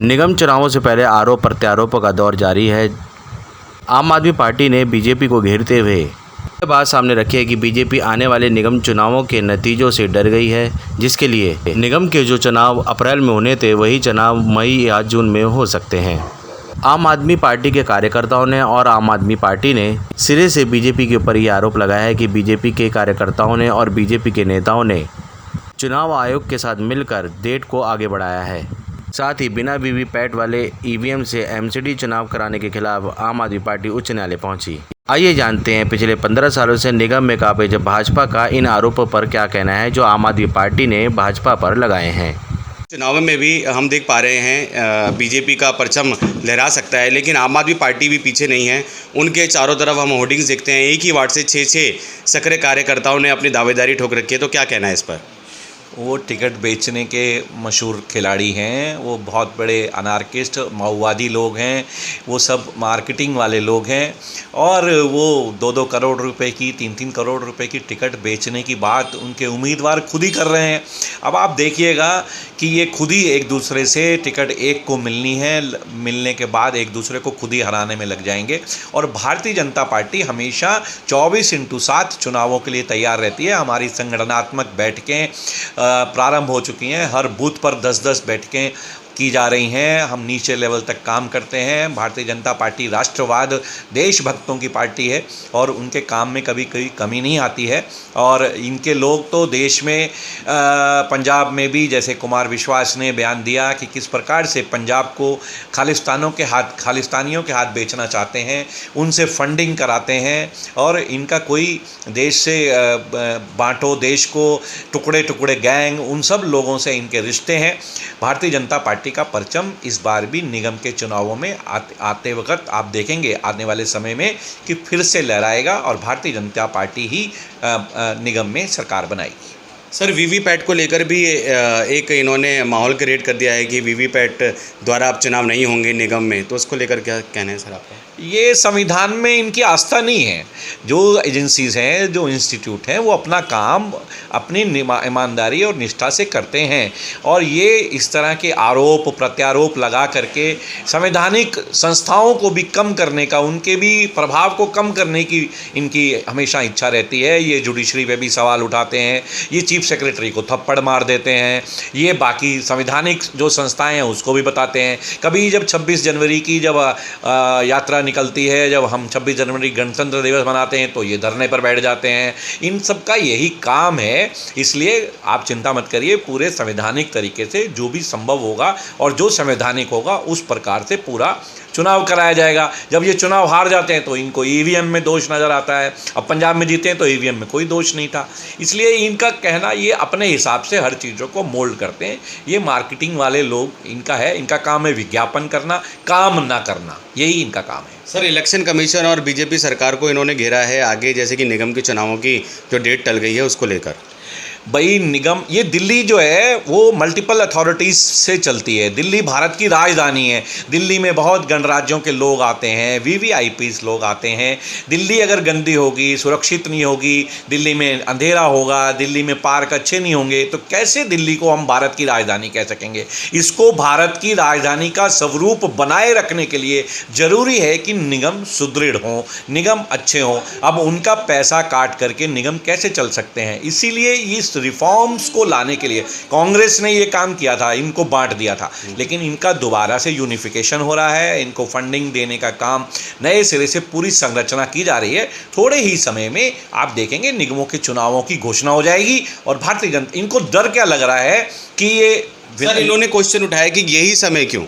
निगम चुनावों से पहले आरोप प्रत्यारोप का दौर जारी है। आम आदमी पार्टी ने बीजेपी को घेरते हुए ये बात सामने रखी है कि बीजेपी आने वाले निगम चुनावों के नतीजों से डर गई है, जिसके लिए निगम के जो चुनाव अप्रैल में होने थे वही चुनाव मई या जून में हो सकते हैं। आम आदमी पार्टी के कार्यकर्ताओं ने और आम आदमी पार्टी ने सिरे से बीजेपी के ऊपर ये आरोप लगाया है कि बीजेपी के कार्यकर्ताओं ने और बीजेपी के नेताओं ने चुनाव आयोग के साथ मिलकर डेट को आगे बढ़ाया है। साथ ही बिना वीवीपैट वाले ईवीएम से एमसीडी चुनाव कराने के खिलाफ आम आदमी पार्टी उच्च न्यायालय पहुंची। आइए जानते हैं पिछले 15 सालों से निगम में काबिज भाजपा का इन आरोपों पर क्या कहना है जो आम आदमी पार्टी ने भाजपा पर लगाए हैं। चुनाव में भी हम देख पा रहे हैं बीजेपी का परचम लहरा सकता है, लेकिन आम आदमी पार्टी भी पीछे नहीं है। उनके चारों तरफ हम होर्डिंग्स देखते हैं। एक ही वार्ड से 6 सक्रिय कार्यकर्ताओं ने अपनी दावेदारी ठोक रखी है, तो क्या कहना है इस पर? वो टिकट बेचने के मशहूर खिलाड़ी हैं, वो बहुत बड़े अनार्किस्ट माओवादी लोग हैं, वो सब मार्केटिंग वाले लोग हैं और वो 2-2 करोड़ रुपए की 3-3 करोड़ रुपए की टिकट बेचने की बात उनके उम्मीदवार खुद ही कर रहे हैं। अब आप देखिएगा कि ये खुद ही एक दूसरे से टिकट एक को मिलनी है, मिलने के बाद एक दूसरे को खुद ही हराने में लग जाएंगे। और भारतीय जनता पार्टी हमेशा 24/7 चुनावों के लिए तैयार रहती है। हमारी संगठनात्मक बैठकें प्रारंभ हो चुकी हैं। हर बूथ पर 10-10 बैठकें की जा रही हैं। हम नीचे लेवल तक काम करते हैं। भारतीय जनता पार्टी राष्ट्रवाद देशभक्तों की पार्टी है और उनके काम में कभी कोई कमी नहीं आती है। और इनके लोग तो देश में पंजाब में भी, जैसे कुमार विश्वास ने बयान दिया कि किस प्रकार से पंजाब को खालिस्तानियों के हाथ बेचना चाहते हैं, उनसे फंडिंग कराते हैं और इनका कोई देश से बांटो देश को, टुकड़े टुकड़े गैंग, उन सब लोगों से इनके रिश्ते हैं। भारतीय जनता पार्टी का परचम इस बार भी निगम के चुनावों में आते वक्त आप देखेंगे आने वाले समय में कि फिर से लहराएगा और भारतीय जनता पार्टी ही निगम में सरकार बनाएगी। सर, वीवीपैट को लेकर भी एक इन्होंने माहौल क्रिएट कर दिया है कि वीवीपैट द्वारा अब चुनाव नहीं होंगे निगम में, तो उसको लेकर क्या कहना है सर आपका? ये संविधान में इनकी आस्था नहीं है। जो एजेंसीज़ हैं, जो इंस्टीट्यूट हैं, वो अपना काम अपनी ईमानदारी और निष्ठा से करते हैं और ये इस तरह के आरोप प्रत्यारोप लगा करके संवैधानिक संस्थाओं को भी कम करने का, उनके भी प्रभाव को कम करने की इनकी हमेशा इच्छा रहती है। ये जुडिशरी पे भी सवाल उठाते हैं, ये चीफ सेक्रेटरी को थप्पड़ मार देते हैं, ये बाकी संवैधानिक जो संस्थाएं हैं उसको भी बताते हैं। कभी जब 26 जनवरी की जब यात्रा निकलती है, जब हम 26 जनवरी गणतंत्र दिवस मनाते हैं तो ये धरने पर बैठ जाते हैं। इन सब का यही काम है। इसलिए आप चिंता मत करिए, पूरे संवैधानिक तरीके से जो भी संभव होगा और जो संवैधानिक होगा उस प्रकार से पूरा चुनाव कराया जाएगा। जब ये चुनाव हार जाते हैं तो इनको ईवीएम में दोष नज़र आता है। अब पंजाब में जीते हैं तो ईवीएम में कोई दोष नहीं था। इसलिए इनका कहना, ये अपने हिसाब से हर चीज़ों को मोल्ड करते हैं। ये मार्केटिंग वाले लोग इनका है, इनका काम है विज्ञापन करना, काम ना करना, यही इनका काम है। सर, इलेक्शन कमीशन और बीजेपी सरकार को इन्होंने घेरा है आगे, जैसे कि निगम के चुनावों की जो डेट टल गई है उसको लेकर। भाई निगम, ये दिल्ली जो है वो मल्टीपल अथॉरिटीज़ से चलती है। दिल्ली भारत की राजधानी है। दिल्ली में बहुत गणराज्यों के लोग आते हैं, वीवीआईपीज़ लोग आते हैं। दिल्ली अगर गंदी होगी, सुरक्षित नहीं होगी, दिल्ली में अंधेरा होगा, दिल्ली में पार्क अच्छे नहीं होंगे, तो कैसे दिल्ली को हम भारत की राजधानी कह सकेंगे? इसको भारत की राजधानी का स्वरूप बनाए रखने के लिए ज़रूरी है कि निगम सुदृढ़ हों, निगम अच्छे हों। अब उनका पैसा काट करके निगम कैसे चल सकते हैं? इसीलिए इस रिफॉर्म्स को लाने के लिए कांग्रेस ने ये काम किया था, इनको बांट दिया था, लेकिन इनका दोबारा से यूनिफिकेशन हो रहा है। इनको फंडिंग देने का काम नए सिरे से पूरी संरचना की जा रही है। थोड़े ही समय में आप देखेंगे निगमों के चुनावों की घोषणा हो जाएगी और भारतीय जनता, इनको डर क्या लग रहा है कि ये सर, इन्होंने क्वेश्चन उठाया कि यही समय क्यों?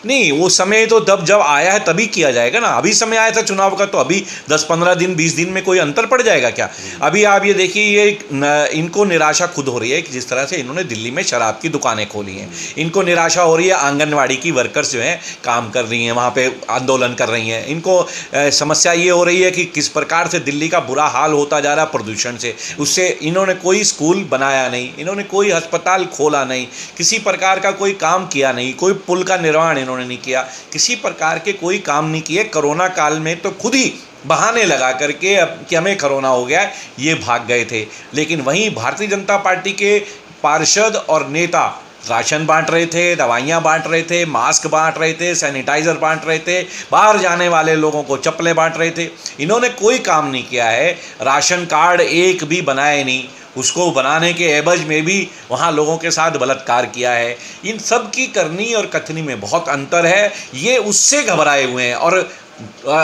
नहीं, वो समय तो तब जब आया है तभी किया जाएगा ना। अभी समय आया था चुनाव का, तो अभी 10-15 दिन 20 दिन में कोई अंतर पड़ जाएगा क्या? अभी आप ये देखिए, ये इनको निराशा खुद हो रही है कि जिस तरह से इन्होंने दिल्ली में शराब की दुकानें खोली हैं। इनको निराशा हो रही है, आंगनवाड़ी की वर्कर्स जो हैं काम कर रही हैं, वहाँ पे आंदोलन कर रही हैं। इनको समस्या ये हो रही है कि किस प्रकार से दिल्ली का बुरा हाल होता जा रहा है प्रदूषण से। उससे इन्होंने कोई स्कूल बनाया नहीं, इन्होंने कोई अस्पताल खोला नहीं, किसी प्रकार का कोई काम किया नहीं, कोई पुल का निर्माण इन्होंने नहीं किया, किसी प्रकार के कोई काम नहीं किए। कोरोना काल में तो खुद ही बहाने लगा करके अब कि हमें कोरोना हो गया, ये भाग गए थे। लेकिन वहीं भारतीय जनता पार्टी के पार्षद और नेता राशन बांट रहे थे, दवाइयाँ बांट रहे थे, मास्क बांट रहे थे, सैनिटाइज़र बांट रहे थे, बाहर जाने वाले लोगों को चप्पलें बांट रहे थे। इन्होंने कोई काम नहीं किया है, राशन कार्ड एक भी बनाए नहीं, उसको बनाने के एवज में भी वहाँ लोगों के साथ बलात्कार किया है। इन सब की करनी और कथनी में बहुत अंतर है। ये उससे घबराए हुए हैं और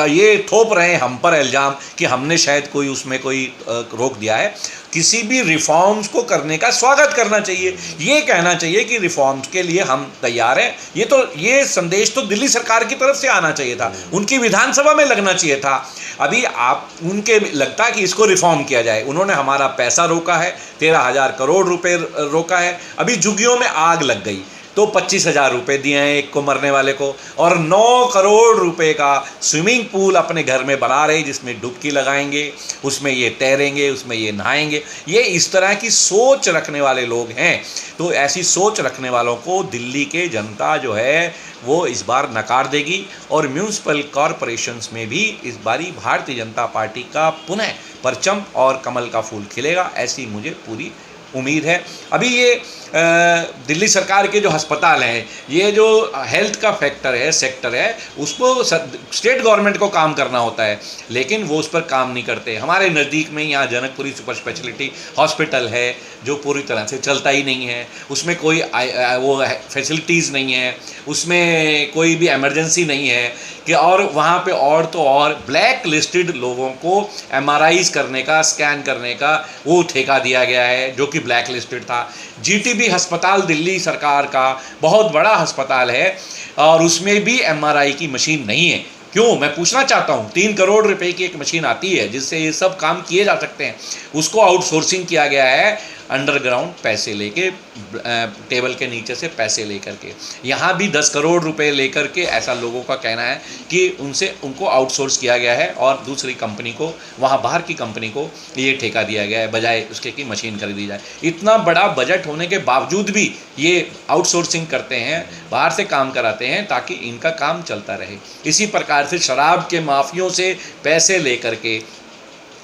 ये थोप रहे हैं हम पर इल्ज़ाम कि हमने शायद कोई उसमें कोई रोक दिया है। किसी भी रिफॉर्म्स को करने का स्वागत करना चाहिए, ये कहना चाहिए कि रिफॉर्म्स के लिए हम तैयार हैं। ये संदेश तो दिल्ली सरकार की तरफ से आना चाहिए था, उनकी विधानसभा में लगना चाहिए था। अभी आप उनके लगता है कि इसको रिफॉर्म किया जाए, उन्होंने हमारा पैसा रोका है, 13,000 करोड़ रुपए रोका है। अभी झुग्गियों में आग लग गई तो 25,000 रुपये दिए हैं एक को मरने वाले को, और 9 करोड़ रुपए का स्विमिंग पूल अपने घर में बना रहे जिसमें डुबकी लगाएंगे, उसमें ये तैरेंगे, उसमें ये नहाएंगे। ये इस तरह की सोच रखने वाले लोग हैं। तो ऐसी सोच रखने वालों को दिल्ली के जनता जो है वो इस बार नकार देगी, और म्यूनसिपल कॉरपोरेशंस में भी इस बारी भारतीय जनता पार्टी का पुनः परचम और कमल का फूल खिलेगा, ऐसी मुझे पूरी उम्मीद है। अभी ये दिल्ली सरकार के जो अस्पताल हैं, ये जो हेल्थ का सेक्टर है, उसको स्टेट गवर्नमेंट को काम करना होता है, लेकिन वो उस पर काम नहीं करते। हमारे नज़दीक में यहाँ जनकपुरी सुपर स्पेशलिटी हॉस्पिटल है जो पूरी तरह से चलता ही नहीं है, उसमें कोई वो फैसिलिटीज़ नहीं है, उसमें कोई भी इमरजेंसी नहीं है कि, और वहाँ पे और ब्लैक लिस्टेड लोगों को MRIs करने का, स्कैन करने का वो ठेका दिया गया है जो कि ब्लैक लिस्टेड था। GTB अस्पताल दिल्ली सरकार का बहुत बड़ा अस्पताल है और उसमें भी MRI की मशीन नहीं है। क्यों, मैं पूछना चाहता हूँ। 3 करोड़ रुपए की एक मशीन आती है जिससे ये सब काम किए जा सकते हैं, उसको आउटसोर्सिंग किया गया है अंडरग्राउंड पैसे लेके, टेबल के नीचे से पैसे लेकर के। यहाँ भी 10 करोड़ रुपए लेकर के, ऐसा लोगों का कहना है कि उनको आउटसोर्स किया गया है और दूसरी कंपनी को, वहाँ बाहर की कंपनी को ये ठेका दिया गया है बजाय उसके कि मशीन खरीदी जाए। इतना बड़ा बजट होने के बावजूद भी ये आउटसोर्सिंग करते हैं, बाहर से काम कराते हैं ताकि इनका काम चलता रहे। इसी प्रकार से शराब के माफियों से पैसे लेकर के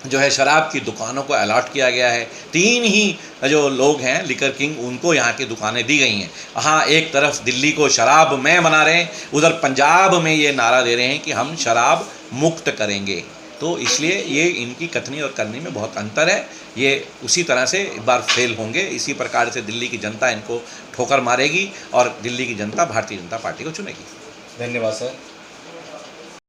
जो है शराब की दुकानों को अलॉट किया गया है। 3 ही जो लोग हैं लिकर किंग, उनको यहाँ की दुकानें दी गई हैं। हाँ, एक तरफ दिल्ली को शराब में बना रहे हैं, उधर पंजाब में ये नारा दे रहे हैं कि हम शराब मुक्त करेंगे। तो इसलिए ये इनकी कथनी और करनी में बहुत अंतर है। ये उसी तरह से एक बार फेल होंगे। इसी प्रकार से दिल्ली की जनता इनको ठोकर मारेगी और दिल्ली की जनता भारतीय जनता पार्टी को चुनेगी। धन्यवाद सर।